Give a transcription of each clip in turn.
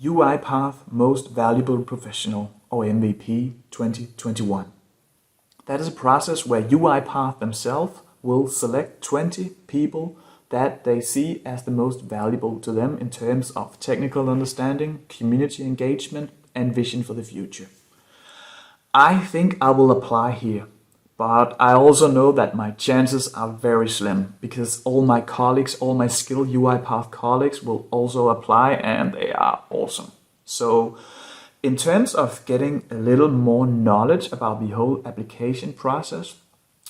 UiPath Most Valuable Professional, or MVP 2021. That is a process where UiPath themselves will select 20 people that they see as the most valuable to them in terms of technical understanding, community engagement, and vision for the future. I think I will apply here, but I also know that my chances are very slim because all my colleagues, all my skilled UiPath colleagues will also apply and they are awesome. So in terms of getting a little more knowledge about the whole application process,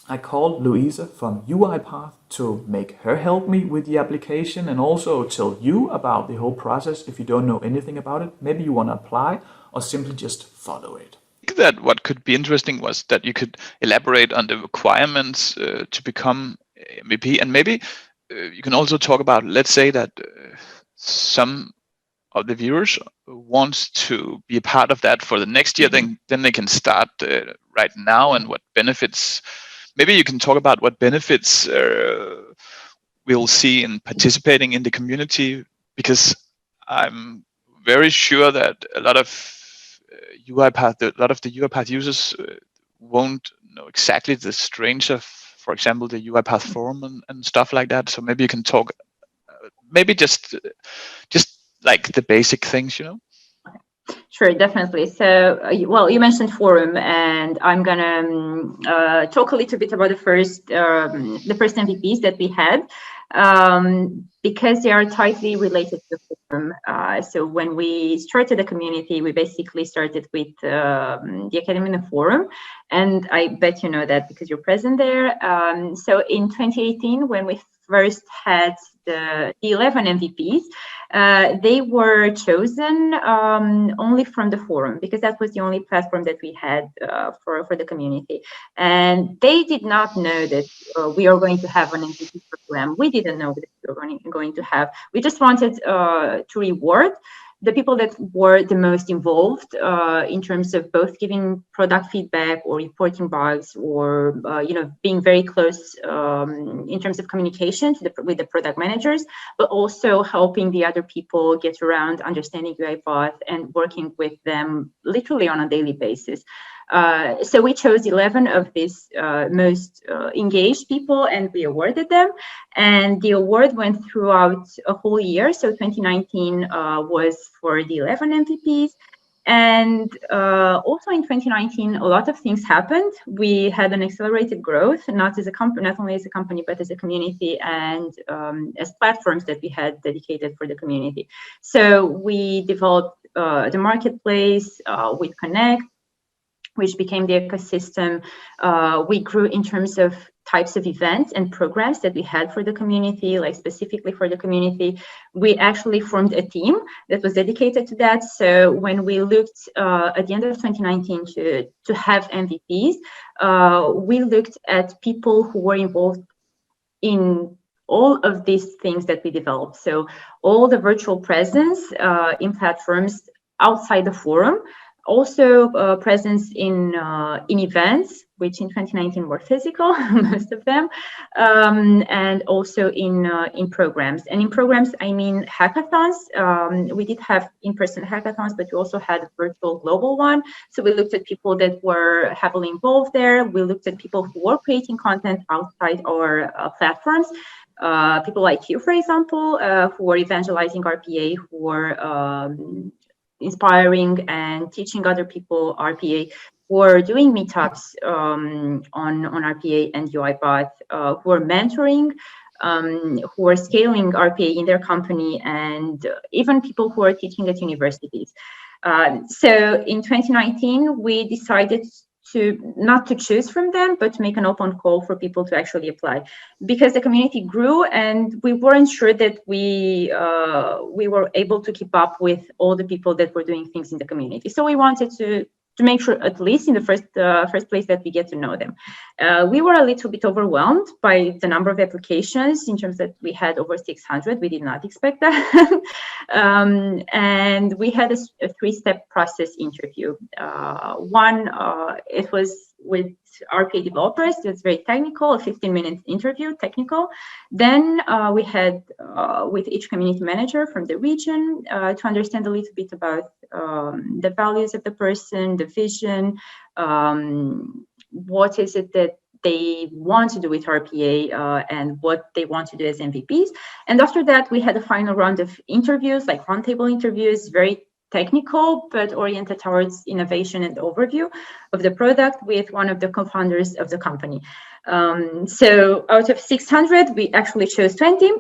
I called Luiza from UiPath to make her help me with the application and also tell you about the whole process if you don't know anything about it. Maybe you want to apply or simply just follow it. I think that what could be interesting was that you could elaborate on the requirements to become MVP, and maybe you can also talk about, let's say that some of the viewers wants to be a part of that for the next year, then they can start right now, and what benefits. Maybe you can talk about what benefits we'll see in participating in the community, because I'm very sure that a lot of the UiPath users won't know exactly the strengths of, for example, the UiPath forum and stuff like that. So maybe you can talk, maybe just like the basic things, you know. Sure, definitely. So, well, you mentioned forum, and I'm gonna talk a little bit about the first MVPs that we had, because they are tightly related to the forum. So when we started the community, we basically started with the Academy and the forum, and I bet you know that because you're present there. So in 2018, when we first had the 11 MVPs, they were chosen only from the forum, because that was the only platform that we had for the community. And they did not know that we are going to have an MVP program. We didn't know that we were going to have. We just wanted to reward the people that were the most involved in terms of both giving product feedback or reporting bugs, or being very close in terms of communication with the product managers, but also helping the other people get around understanding UiPath and working with them literally on a daily basis. So we chose 11 of these most engaged people, and we awarded them. And the award went throughout a whole year. So 2019 was for the 11 MVPs. And also in 2019, a lot of things happened. We had an accelerated growth, not only as a company, but as a community and as platforms that we had dedicated for the community. So we developed the marketplace with Connect, which became the ecosystem. We grew in terms of types of events and programs that we had for the community, like specifically for the community. We actually formed a team that was dedicated to that. So when we looked at the end of 2019 to have MVPs, we looked at people who were involved in all of these things that we developed. So all the virtual presence in platforms outside the forum, also presence in events, which in 2019 were physical, most of them, and also in programs. And in programs, I mean hackathons. We did have in-person hackathons, but we also had a virtual global one. So we looked at people that were heavily involved there. We looked at people who were creating content outside our platforms. People like you, for example, who were evangelizing RPA, who were inspiring and teaching other people RPA, who are doing meetups on RPA and UiPath, who are mentoring, who are scaling RPA in their company, and even people who are teaching at universities. So in 2019, we decided not to choose from them, but to make an open call for people to actually apply, because the community grew and we weren't sure that we were able to keep up with all the people that were doing things in the community. So we wanted to make sure, at least in the first place, that we get to know them. We were a little bit overwhelmed by the number of applications, in terms that we had over 600. We did not expect that. And we had a three-step process interview. One, it was with RPA developers. It was very technical, a 15-minute interview, technical. Then we had with each community manager from the region to understand a little bit about the values of the person, the vision, what is it that they want to do with RPA and what they want to do as MVPs. And after that, we had a final round of interviews, like roundtable interviews, very technical, but oriented towards innovation and overview of the product with one of the co-founders of the company. So out of 600, we actually chose 20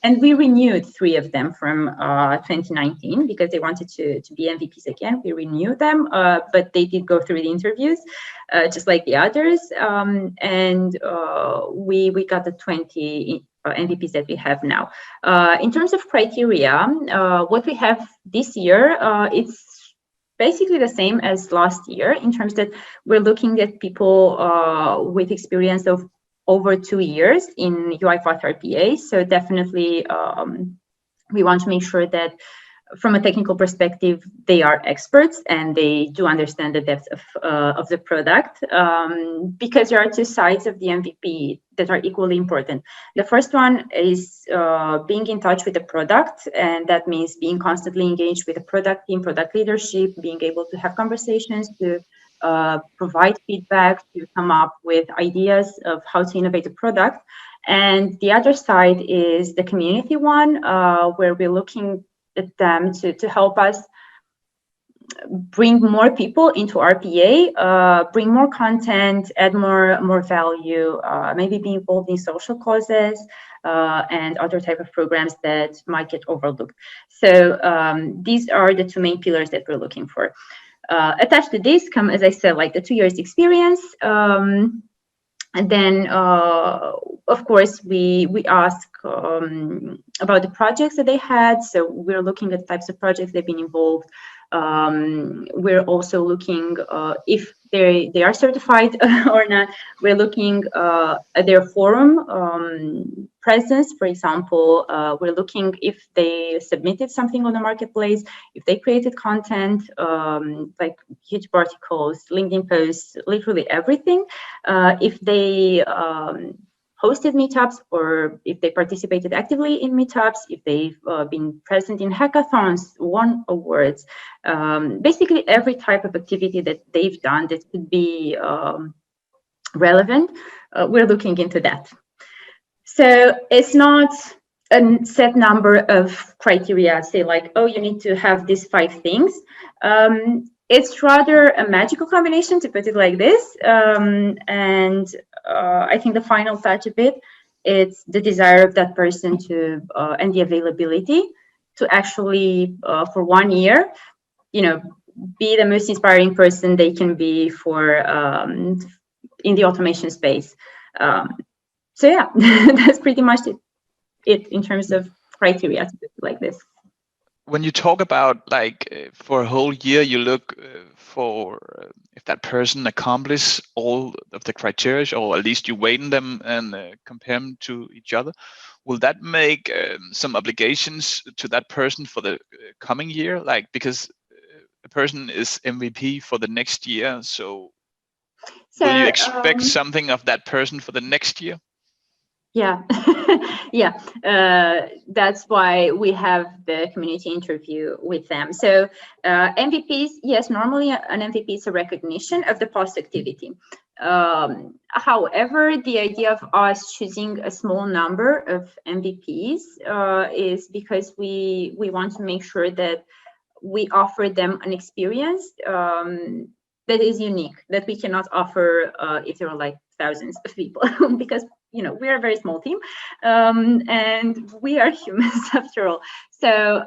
and we renewed 3 of them from 2019 because they wanted to be MVPs again. We renewed them, but they did go through the interviews just like the others. And we got the 20 MVPs that we have now. In terms of criteria, what we have this year, it's basically the same as last year in terms that we're looking at people with experience of over 2 years in UiPath RPA. So definitely we want to make sure that from a technical perspective, they are experts and they do understand the depth of the product, because there are 2 sides of the MVP that are equally important. The first one is being in touch with the product, and that means being constantly engaged with the product team, product leadership, being able to have conversations, to provide feedback, to come up with ideas of how to innovate the product. And the other side is the community one, where we're looking at them to help us bring more people into RPA, bring more content, add more value, maybe be involved in social causes and other type of programs that might get overlooked. So these are the 2 main pillars that we're looking for. Attached to this come, as I said, like the 2 years experience. And then, of course, we ask about the projects that they had. So we're looking at types of projects they've been involved. We're also looking if they are certified or not. We're looking at their forum presence. For example, we're looking if they submitted something on the marketplace, if they created content, like YouTube articles, LinkedIn posts, literally everything. If they hosted meetups, or if they participated actively in meetups, if they've been present in hackathons, won awards, basically every type of activity that they've done that could be relevant, we're looking into that. So it's not a set number of criteria, say like, oh, you need to have these 5 things. It's rather a magical combination, to put it like this. And I think the final touch of it, it's the desire of that person to, and the availability to actually, for 1 year, be the most inspiring person they can be for in the automation space. So yeah, that's pretty much it in terms of criteria, to put it like this. When you talk about like for a whole year, you look for if that person accomplishes all of the criteria, or at least you weight them and compare them to each other. Will that make some obligations to that person for the coming year? Like, because a person is MVP for the next year, so will you expect something of that person for the next year? Yeah, yeah, that's why we have the community interview with them. So MVPs, yes, normally an MVP is a recognition of the past activity. However, the idea of us choosing a small number of MVPs is because we want to make sure that we offer them an experience that is unique, that we cannot offer if there are like thousands of people, because we are a very small team and we are humans after all. So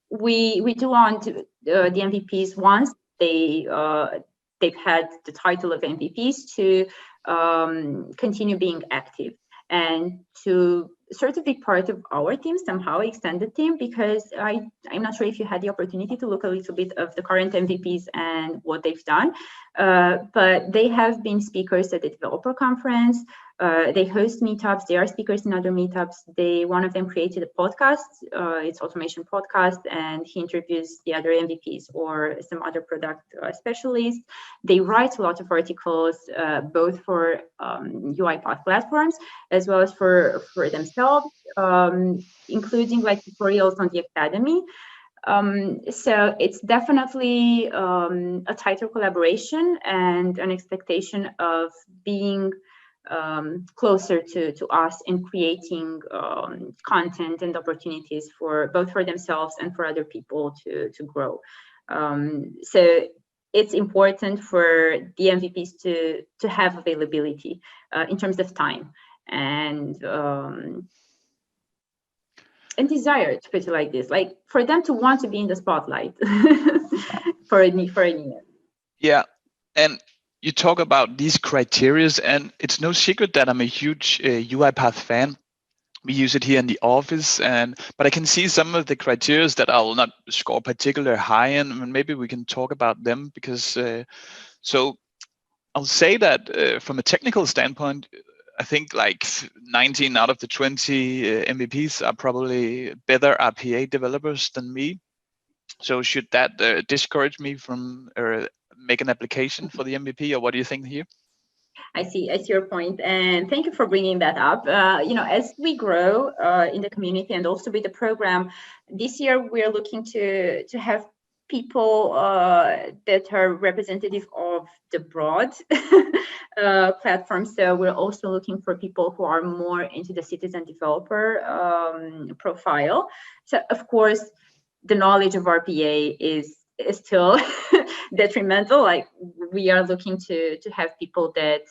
we do want the MVPs, once they've had the title of MVPs, to continue being active and to sort of be part of our team somehow, extended team, because I'm not sure if you had the opportunity to look a little bit of the current MVPs and what they've done, but they have been speakers at the developer conference. They host meetups. They are speakers in other meetups. One of them created a podcast. It's automation podcast, and he interviews the other MVPs or some other product specialists. They write a lot of articles, both for UiPath platforms as well as for themselves, including like tutorials on the academy. So it's definitely a tighter collaboration and an expectation of being closer to us in creating content and opportunities for both for themselves and for other people to grow. So it's important for the MVPs to have availability in terms of time and desire, to put it like this, like for them to want to be in the spotlight for a year. Yeah, and you talk about these criterias, and it's no secret that I'm a huge UiPath fan. We use it here in the office, but I can see some of the criterias that I will not score particularly high in, and maybe we can talk about them because. So I'll say that from a technical standpoint, I think like 19 out of the 20 MVPs are probably better RPA developers than me. So should that discourage me from make an application for the MVP, or what do you think here? I see your point, and thank you for bringing that up. As we grow in the community and also with the program, this year we're looking to have people that are representative of the broad platform. So we're also looking for people who are more into the citizen developer profile. So of course, the knowledge of RPA is still detrimental. Like we are looking to have people that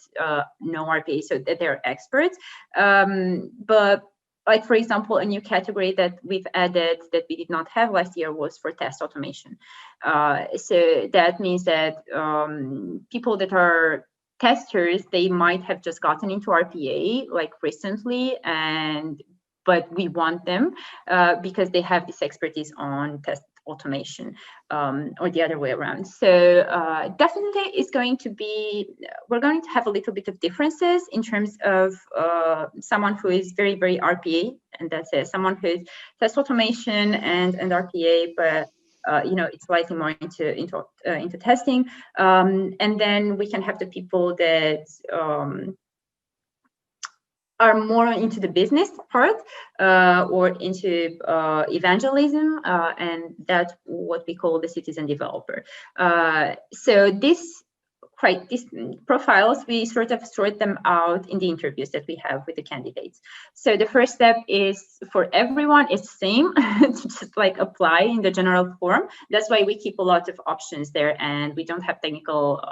know RPA, so that they're experts. But like, for example, a new category that we've added that we did not have last year was for test automation. So that means that people that are testers, they might have just gotten into RPA like recently, but we want them because they have this expertise on test automation, or the other way around. So definitely it's going to be, we're going to have a little bit of differences in terms of someone who is very, very RPA, and that's it, someone who is test automation and RPA, but it's slightly more into testing. And then we can have the people that are more into the business part or into evangelism, and that's what we call the citizen developer. So these profiles, we sort of sort them out in the interviews that we have with the candidates. So the first step is for everyone, it's the same, to just like apply in the general form. That's why we keep a lot of options there, and we don't have technical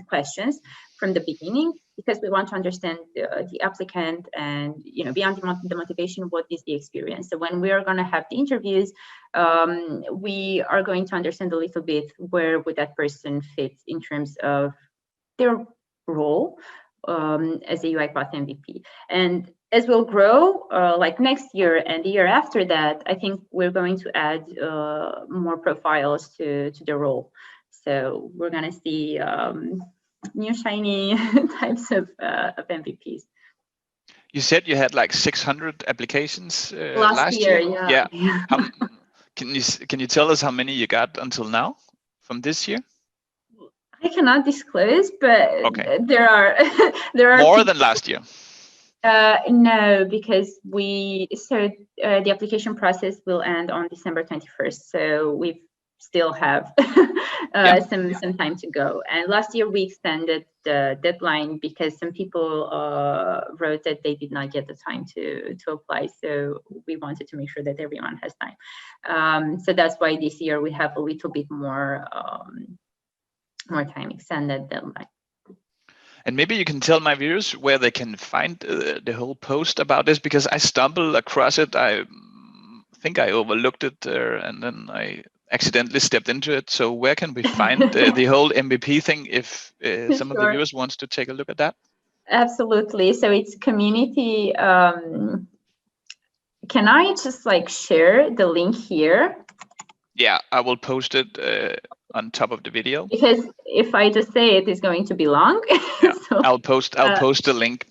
questions from the beginning, because we want to understand the applicant and, beyond the motivation, what is the experience. So when we are going to have the interviews, we are going to understand a little bit where would that person fit in terms of their role as a UiPath MVP. And as we'll grow, like next year and the year after that, I think we're going to add more profiles to the role. So we're going to see new shiny types of MVPs. You said you had like 600 applications last year. Yeah. Can you tell us how many you got until now from this year? I cannot disclose, but okay. there are more than last year. No, because the application process will end on December 21st. So we still have some time to go. And last year we extended the deadline because some people wrote that they did not get the time to apply. So we wanted to make sure that everyone has time. So that's why this year we have a little bit more time, extended deadline. And maybe you can tell my viewers where they can find the whole post about this, because I stumbled across it. I think I overlooked it there, and then I accidentally stepped into it. So where can we find the whole MVP thing if some of the viewers wants to take a look at that? Absolutely. So it's community. Can I just like share the link here? Yeah, I will post it on top of the video. Because if I just say it, it's going to be long. Yeah, so, I'll post the link.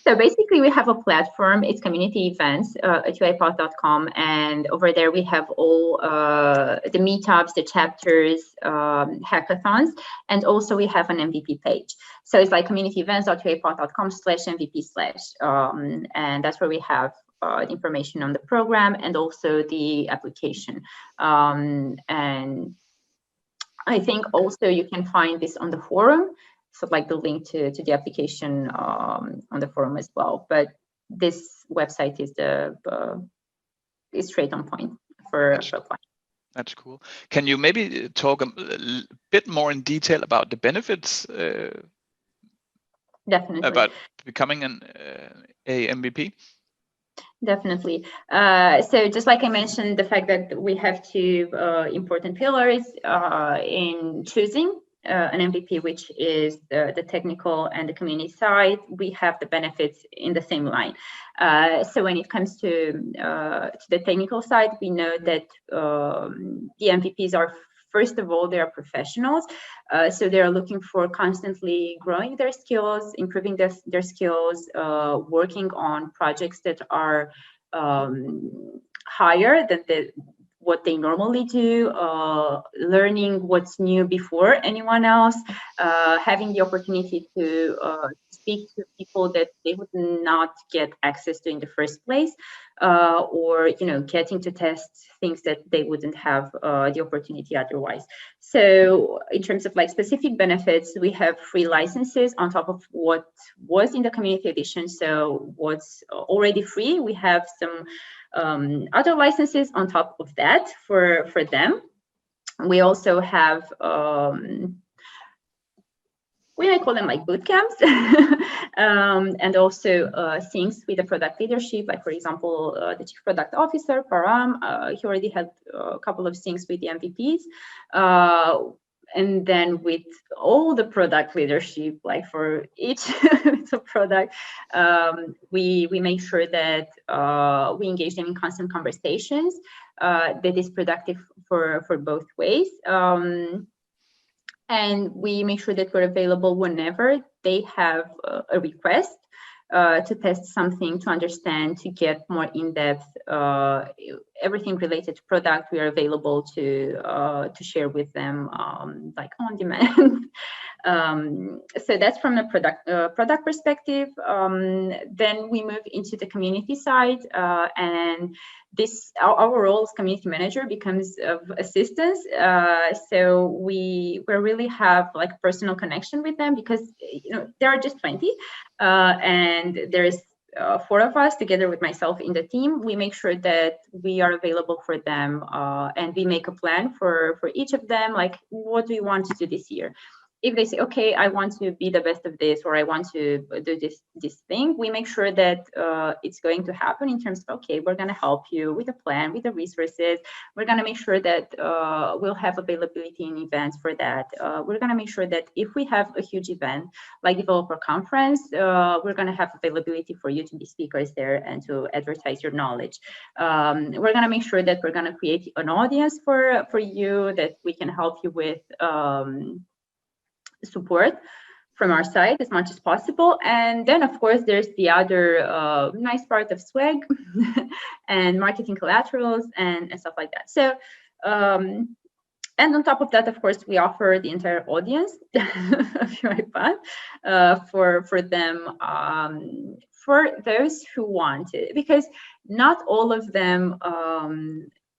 So basically, we have a platform. It's community events at UiPath.com, and over there we have all the meetups, the chapters, hackathons, and also we have an MVP page. So it's like communityevents.uipath.com/MVP/, and that's where we have the information on the program and also the application. And I think also you can find this on the forum. So like the link to the application on the forum as well. But this website is is straight on point for applying. That's cool. Can you maybe talk a bit more in detail about the benefits? Definitely. About becoming a MVP? Definitely. So just like I mentioned, the fact that we have two important pillars in choosing an MVP, which is the technical and the community side, we have the benefits in the same line. So when it comes to the technical side, we know that the MVPs are, first of all, they are professionals. So they are looking for constantly growing their skills, improving their skills, working on projects that are higher than what they normally do, learning what's new before anyone else, having the opportunity to speak to people that they would not get access to in the first place, or getting to test things that they wouldn't have the opportunity otherwise. So in terms of like specific benefits, we have free licenses on top of what was in the community edition. So what's already free, we have some other licenses on top of that for them. We also have we might call them like boot camps, and also things with the product leadership, like for example the chief product officer Param, he already had a couple of things with the MVPs, and then with all the product leadership, like for each product, we make sure that we engage them in constant conversations that is productive for both ways. And we make sure that we're available whenever they have a request to test something, to understand, to get more in-depth, everything related to product. We are available to share with them, like on demand. So that's from the product perspective. Then we move into the community side, and our role as community manager becomes of assistance. So we really have like a personal connection with them, because there are just 20, and there's 4 of us together with myself in the team. We make sure that we are available for them, and we make a plan for each of them, like what do we want to do this year. If they say, okay, I want to be the best of this, or I want to do this thing, we make sure that it's going to happen in terms of, okay, we're going to help you with a plan, with the resources. We're going to make sure that we'll have availability in events for that. We're going to make sure that if we have a huge event like developer conference, we're going to have availability for you to be speakers there and to advertise your knowledge. We're going to make sure that we're going to create an audience for you, that we can help you with support from our side as much as possible. And then of course there's the other nice part of swag and marketing collaterals and stuff like that. So and on top of that, of course, we offer the entire audience of UiPath for them, for those who want it, because not all of them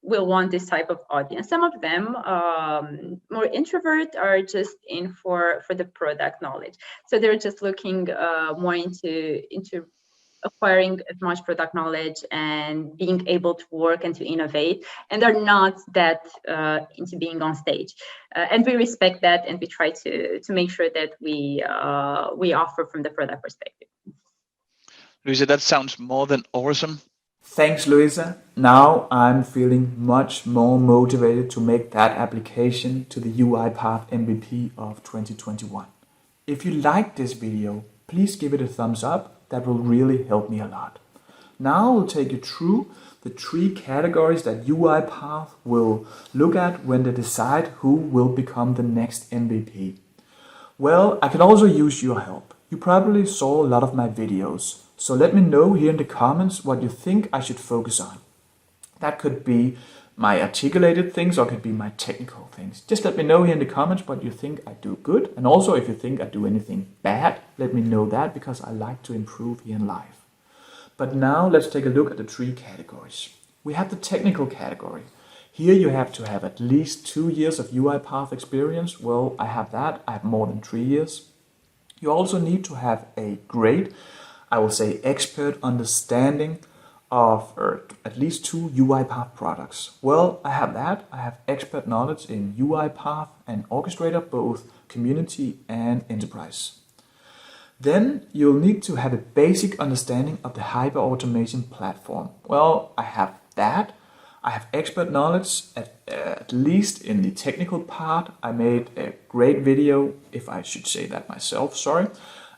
will want this type of audience. Some of them, more introvert, are just in for the product knowledge. So they're just looking more into acquiring as much product knowledge and being able to work and to innovate. And they're not that into being on stage. And we respect that, and we try to make sure that we offer from the product perspective. Luiza, that sounds more than awesome. Thanks, Luiza. Now I'm feeling much more motivated to make that application to the UiPath MVP of 2021. If you liked this video, please give it a thumbs up. That will really help me a lot. Now I'll take you through the 3 categories that UiPath will look at when they decide who will become the next MVP. Well, I can also use your help. You probably saw a lot of my videos. So let me know here in the comments what you think I should focus on. That could be my articulated things or could be my technical things. Just let me know here in the comments what you think I do good. And also if you think I do anything bad, let me know that, because I like to improve here in life. But now let's take a look at the 3 categories. We have the technical category. Here you have to have at least 2 years of UiPath experience. Well, I have that. I have more than 3 years. You also need to have a great, I will say, expert understanding of at least 2 UiPath products. Well, I have that. I have expert knowledge in UiPath and Orchestrator, both community and enterprise. Then you'll need to have a basic understanding of the hyperautomation platform. Well, I have that. I have expert knowledge at least in the technical part. I made a great video, if I should say that myself, sorry,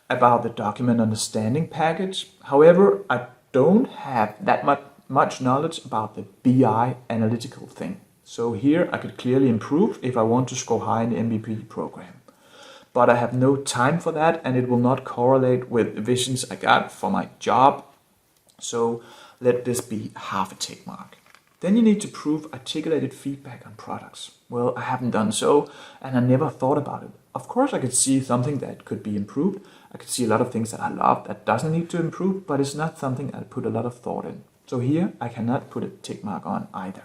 about the document understanding package. However, I don't have that much knowledge about the BI analytical thing. So here I could clearly improve if I want to score high in the MVP program. But I have no time for that, and it will not correlate with the visions I got for my job. So let this be half a tick mark. Then you need to prove articulated feedback on products. Well, I haven't done so, and I never thought about it. Of course, I could see something that could be improved. I could see a lot of things that I love that doesn't need to improve, but it's not something I put a lot of thought in. So here, I cannot put a tick mark on either.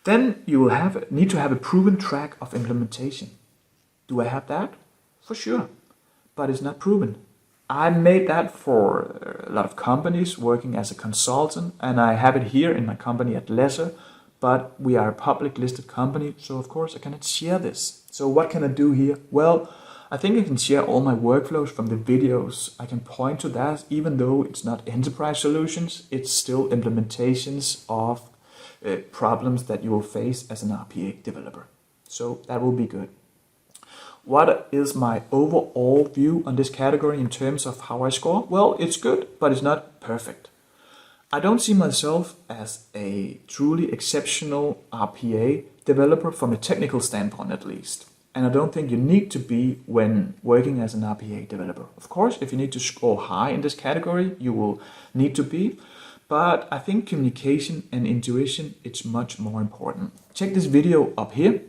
Then you will need to have a proven track of implementation. Do I have that? For sure, but it's not proven. I made that for a lot of companies working as a consultant, and I have it here in my company at Lesser, but we are a public listed company, so of course I cannot share this. So what can I do here? Well, I think I can share all my workflows from the videos. I can point to that, even though it's not enterprise solutions, it's still implementations of problems that you will face as an RPA developer. So that will be good. What is my overall view on this category in terms of how I score? Well, it's good, but it's not perfect. I don't see myself as a truly exceptional RPA developer from a technical standpoint, at least. And I don't think you need to be when working as an RPA developer. Of course, if you need to score high in this category, you will need to be. But I think communication and intuition, it's much more important. Check this video up here,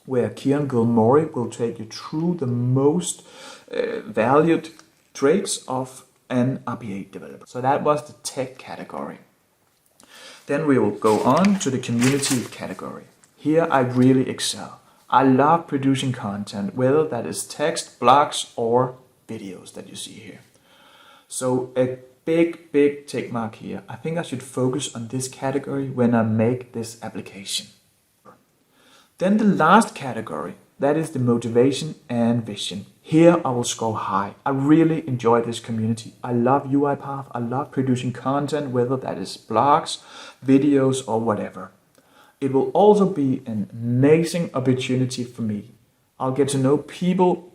where Kieran Gilmore will take you through the most valued traits of an RPA developer. So that was the tech category. Then we will go on to the community category. Here I really excel. I love producing content, whether that is text, blogs, or videos that you see here. So a big tick mark here. I think I should focus on this category when I make this application. Then the last category, that is the motivation and vision. Here I will score high. I really enjoy this community. I love UiPath. I love producing content, whether that is blogs, videos, or whatever. It will also be an amazing opportunity for me. I'll get to know people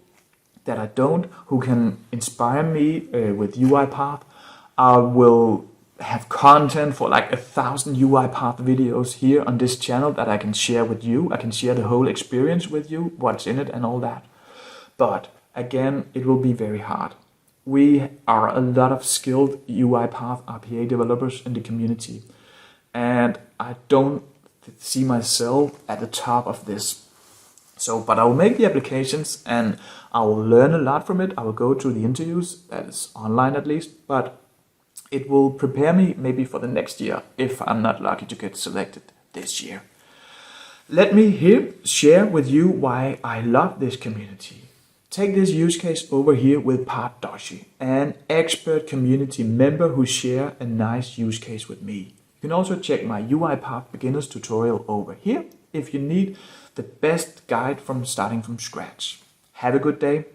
that I don't, who can inspire me with UiPath. I will have content for like 1,000 UiPath videos here on this channel that I can share with you. I can share the whole experience with you, what's in it and all that. But again, it will be very hard. We are a lot of skilled UiPath RPA developers in the community, and I don't see myself at the top of this. So, but I will make the applications and I will learn a lot from it. I will go through the interviews, that is online at least, but it will prepare me maybe for the next year if I'm not lucky to get selected this year. Let me here share with you why I love this community. Take this use case over here with Pat Doshi, an expert community member who share a nice use case with me. You can also check my UiPath beginners tutorial over here if you need the best guide from starting from scratch. Have a good day.